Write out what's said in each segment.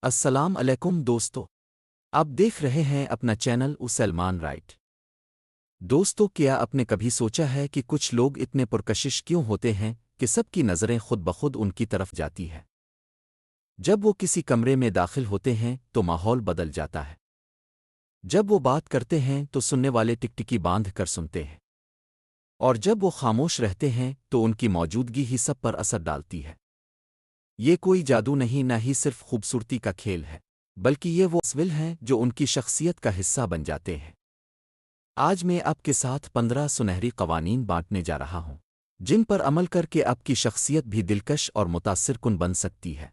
السلام علیکم دوستو، آپ دیکھ رہے ہیں اپنا چینل سلمان رائٹ۔ دوستو، کیا آپ نے کبھی سوچا ہے کہ کچھ لوگ اتنے پرکشش کیوں ہوتے ہیں کہ سب کی نظریں خود بخود ان کی طرف جاتی ہے؟ جب وہ کسی کمرے میں داخل ہوتے ہیں تو ماحول بدل جاتا ہے۔ جب وہ بات کرتے ہیں تو سننے والے ٹکٹکی باندھ کر سنتے ہیں، اور جب وہ خاموش رہتے ہیں تو ان کی موجودگی ہی سب پر اثر ڈالتی ہے۔ یہ کوئی جادو نہیں، نہ ہی صرف خوبصورتی کا کھیل ہے، بلکہ یہ وہ اسول ہیں جو ان کی شخصیت کا حصہ بن جاتے ہیں۔ آج میں آپ کے ساتھ 15 سنہری قوانین بانٹنے جا رہا ہوں، جن پر عمل کر کے آپ کی شخصیت بھی دلکش اور متاثر کن بن سکتی ہے۔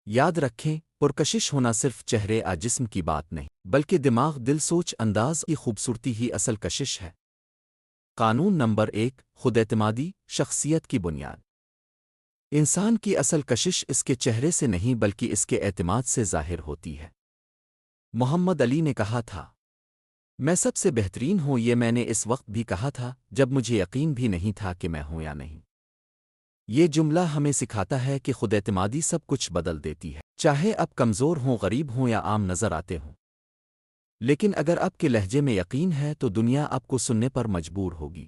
یاد رکھیں، پرکشش ہونا صرف چہرے یا جسم کی بات نہیں، بلکہ دماغ، دل، سوچ انداز کی خوبصورتی ہی اصل کشش ہے۔ قانون نمبر 1، خود اعتمادی شخصیت کی بنیاد۔ انسان کی اصل کشش اس کے چہرے سے نہیں بلکہ اس کے اعتماد سے ظاہر ہوتی ہے۔ محمد علی نے کہا تھا، میں سب سے بہترین ہوں۔ یہ میں نے اس وقت بھی کہا تھا جب مجھے یقین بھی نہیں تھا کہ میں ہوں یا نہیں۔ یہ جملہ ہمیں سکھاتا ہے کہ خود اعتمادی سب کچھ بدل دیتی ہے، چاہے آپ کمزور ہوں، غریب ہوں یا عام نظر آتے ہوں۔ لیکن اگر آپ کے لہجے میں یقین ہے تو دنیا آپ کو سننے پر مجبور ہوگی۔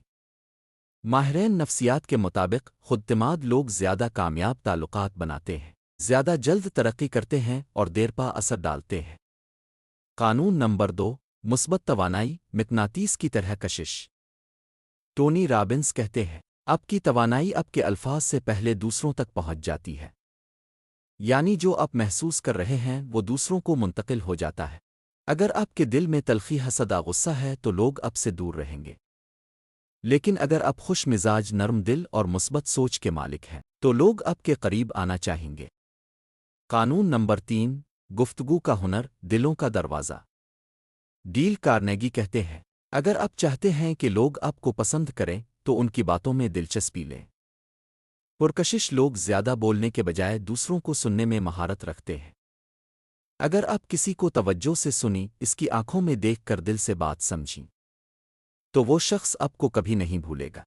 ماہرین نفسیات کے مطابق خود اعتماد لوگ زیادہ کامیاب تعلقات بناتے ہیں، زیادہ جلد ترقی کرتے ہیں اور دیر پا اثر ڈالتے ہیں۔ قانون نمبر 2، مثبت توانائی مقناطیس کی طرح کشش۔ ٹونی رابنس کہتے ہیں، آپ کی توانائی آپ کے الفاظ سے پہلے دوسروں تک پہنچ جاتی ہے۔ یعنی جو آپ محسوس کر رہے ہیں وہ دوسروں کو منتقل ہو جاتا ہے۔ اگر آپ کے دل میں تلخی، حسد یا غصہ ہے تو لوگ آپ سے دور رہیں گے، لیکن اگر آپ خوش مزاج، نرم دل اور مثبت سوچ کے مالک ہیں تو لوگ آپ کے قریب آنا چاہیں گے۔ قانون نمبر 3، گفتگو کا ہنر دلوں کا دروازہ۔ ڈیل کارنیگی کہتے ہیں، اگر آپ چاہتے ہیں کہ لوگ آپ کو پسند کریں تو ان کی باتوں میں دلچسپی لیں۔ پرکشش لوگ زیادہ بولنے کے بجائے دوسروں کو سننے میں مہارت رکھتے ہیں۔ اگر آپ کسی کو توجہ سے سنیں، اس کی آنکھوں میں دیکھ کر دل سے بات سمجھیں، تو وہ شخص آپ کو کبھی نہیں بھولے گا۔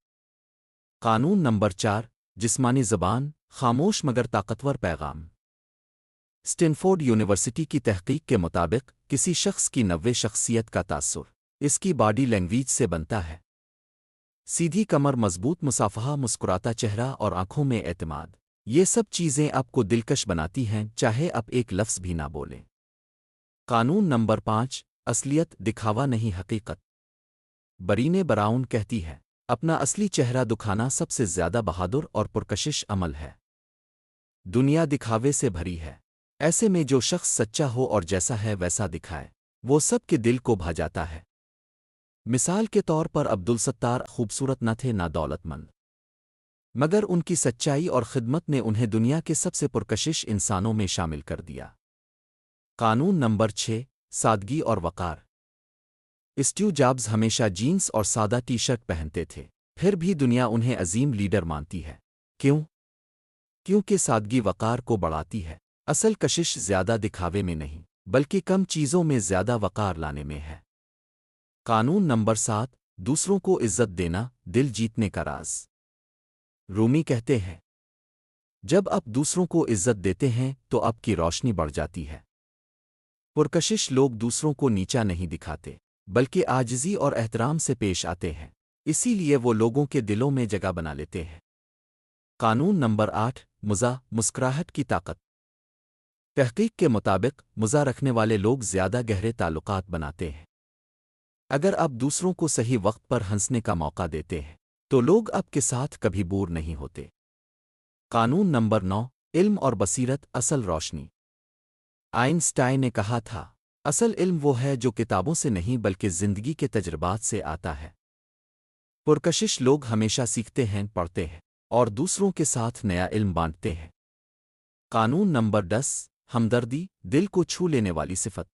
قانون نمبر 4، جسمانی زبان خاموش مگر طاقتور پیغام۔ اسٹینفورڈ یونیورسٹی کی تحقیق کے مطابق کسی شخص کی 90 شخصیت کا تاثر اس کی باڈی لینگویج سے بنتا ہے۔ سیدھی کمر، مضبوط مصافحہ، مسکراتا چہرہ اور آنکھوں میں اعتماد، یہ سب چیزیں آپ کو دلکش بناتی ہیں، چاہے آپ ایک لفظ بھی نہ بولیں۔ قانون نمبر 5، اصلیت دکھاوا نہیں حقیقت۔ برینے براؤن کہتی ہے، اپنا اصلی چہرہ دکھانا سب سے زیادہ بہادر اور پرکشش عمل ہے۔ دنیا دکھاوے سے بھری ہے، ایسے میں جو شخص سچا ہو اور جیسا ہے ویسا دکھائے، وہ سب کے دل کو بھا جاتا ہے۔ مثال کے طور پر عبدالستار خوبصورت نہ تھے، نہ دولت مند، مگر ان کی سچائی اور خدمت نے انہیں دنیا کے سب سے پرکشش انسانوں میں شامل کر دیا۔ قانون نمبر 6، سادگی اور وقار۔ اسٹیو جابز ہمیشہ جینز اور سادہ ٹی شرٹ پہنتے تھے، پھر بھی دنیا انہیں عظیم لیڈر مانتی ہے۔ کیوں؟ کیونکہ سادگی وقار کو بڑھاتی ہے۔ اصل کشش زیادہ دکھاوے میں نہیں بلکہ کم چیزوں میں زیادہ وقار لانے میں ہے۔ قانون نمبر 7، دوسروں کو عزت دینا دل جیتنے کا راز۔ رومی کہتے ہیں، جب آپ دوسروں کو عزت دیتے ہیں تو آپ کی روشنی بڑھ جاتی ہے۔ پرکشش لوگ دوسروں کو نیچا نہیں دکھاتے بلکہ عاجزی اور احترام سے پیش آتے ہیں، اسی لیے وہ لوگوں کے دلوں میں جگہ بنا لیتے ہیں۔ قانون نمبر 8، مزاح مسکراہٹ کی طاقت۔ تحقیق کے مطابق مزاح رکھنے والے لوگ زیادہ گہرے تعلقات بناتے ہیں۔ اگر آپ دوسروں کو صحیح وقت پر ہنسنے کا موقع دیتے ہیں تو لوگ آپ کے ساتھ کبھی بور نہیں ہوتے۔ قانون نمبر 9، علم اور بصیرت اصل روشنی۔ آئنسٹائن نے کہا تھا، اصل علم وہ ہے جو کتابوں سے نہیں بلکہ زندگی کے تجربات سے آتا ہے۔ پرکشش لوگ ہمیشہ سیکھتے ہیں، پڑھتے ہیں اور دوسروں کے ساتھ نیا علم بانٹتے ہیں۔ قانون نمبر 10، ہمدردی دل کو چھو لینے والی صفت۔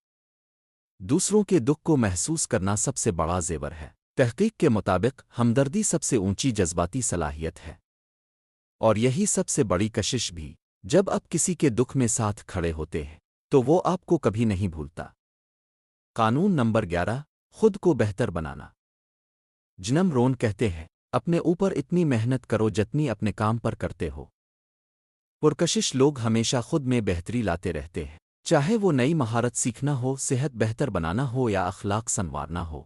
دوسروں کے دکھ کو محسوس کرنا سب سے بڑا زیور ہے۔ تحقیق کے مطابق ہمدردی سب سے اونچی جذباتی صلاحیت ہے، اور یہی سب سے بڑی کشش بھی۔ جب آپ کسی کے دکھ میں ساتھ کھڑے ہوتے ہیں تو وہ آپ کو کبھی نہیں بھولتا۔ قانون نمبر 11، خود کو بہتر بنانا۔ جنم رون کہتے ہیں، اپنے اوپر اتنی محنت کرو جتنی اپنے کام پر کرتے ہو۔ پرکشش لوگ ہمیشہ خود میں بہتری لاتے رہتے ہیں، چاہے وہ نئی مہارت سیکھنا ہو، صحت بہتر بنانا ہو یا اخلاق سنوارنا ہو۔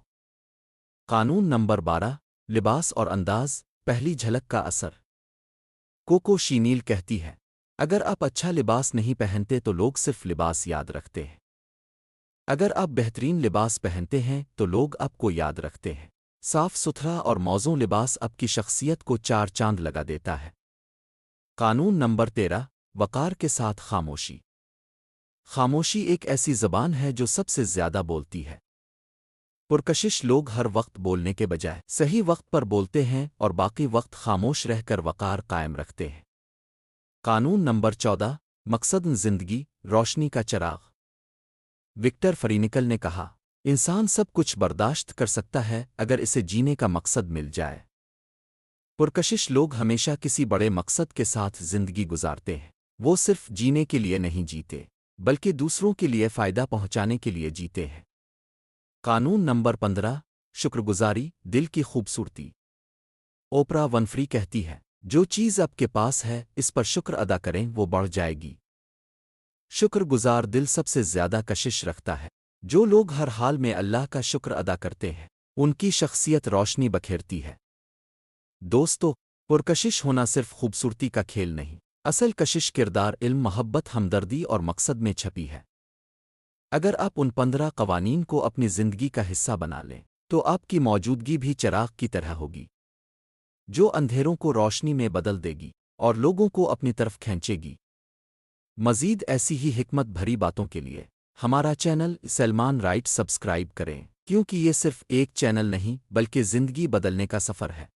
قانون نمبر 12، لباس اور انداز، پہلی جھلک کا اثر۔ کوکو شینیل کہتی ہے، اگر آپ اچھا لباس نہیں پہنتے تو لوگ صرف لباس یاد رکھتے ہیں، اگر آپ بہترین لباس پہنتے ہیں تو لوگ آپ کو یاد رکھتے ہیں۔ صاف ستھرا اور موزوں لباس آپ کی شخصیت کو چار چاند لگا دیتا ہے۔ قانون نمبر 13، وقار کے ساتھ خاموشی۔ خاموشی ایک ایسی زبان ہے جو سب سے زیادہ بولتی ہے۔ پرکشش لوگ ہر وقت بولنے کے بجائے صحیح وقت پر بولتے ہیں اور باقی وقت خاموش رہ کر وقار قائم رکھتے ہیں۔ قانون نمبر 14، مقصد زندگی، روشنی کا چراغ۔ وکٹر فرینکل نے کہا، انسان سب کچھ برداشت کر سکتا ہے اگر اسے جینے کا مقصد مل جائے۔ پرکشش لوگ ہمیشہ کسی بڑے مقصد کے ساتھ زندگی گزارتے ہیں، وہ صرف جینے کے لیے نہیں جیتے بلکہ دوسروں کے لیے فائدہ پہنچانے کے لیے جیتے ہیں۔ قانون نمبر 15، شکر گزاری، دل کی خوبصورتی۔ اوپرا ونفری کہتی ہے، جو چیز آپ کے پاس ہے اس پر شکر ادا کریں، وہ بڑھ جائے گی۔ شکر گزار دل سب سے زیادہ کشش رکھتا ہے۔ جو لوگ ہر حال میں اللہ کا شکر ادا کرتے ہیں ان کی شخصیت روشنی بکھیرتی ہے۔ دوستو، پرکشش ہونا صرف خوبصورتی کا کھیل نہیں، اصل کشش کردار، علم، محبت، ہمدردی اور مقصد میں چھپی ہے۔ اگر آپ ان 15 قوانین کو اپنی زندگی کا حصہ بنا لیں تو آپ کی موجودگی بھی چراغ کی طرح ہوگی، جو اندھیروں کو روشنی میں بدل دے گی اور لوگوں کو اپنی طرف کھینچے گی۔ مزید ایسی ہی حکمت بھری باتوں کے لیے ہمارا چینل سلمان رائٹ سبسکرائب کریں، کیونکہ یہ صرف ایک چینل نہیں بلکہ زندگی بدلنے کا سفر ہے۔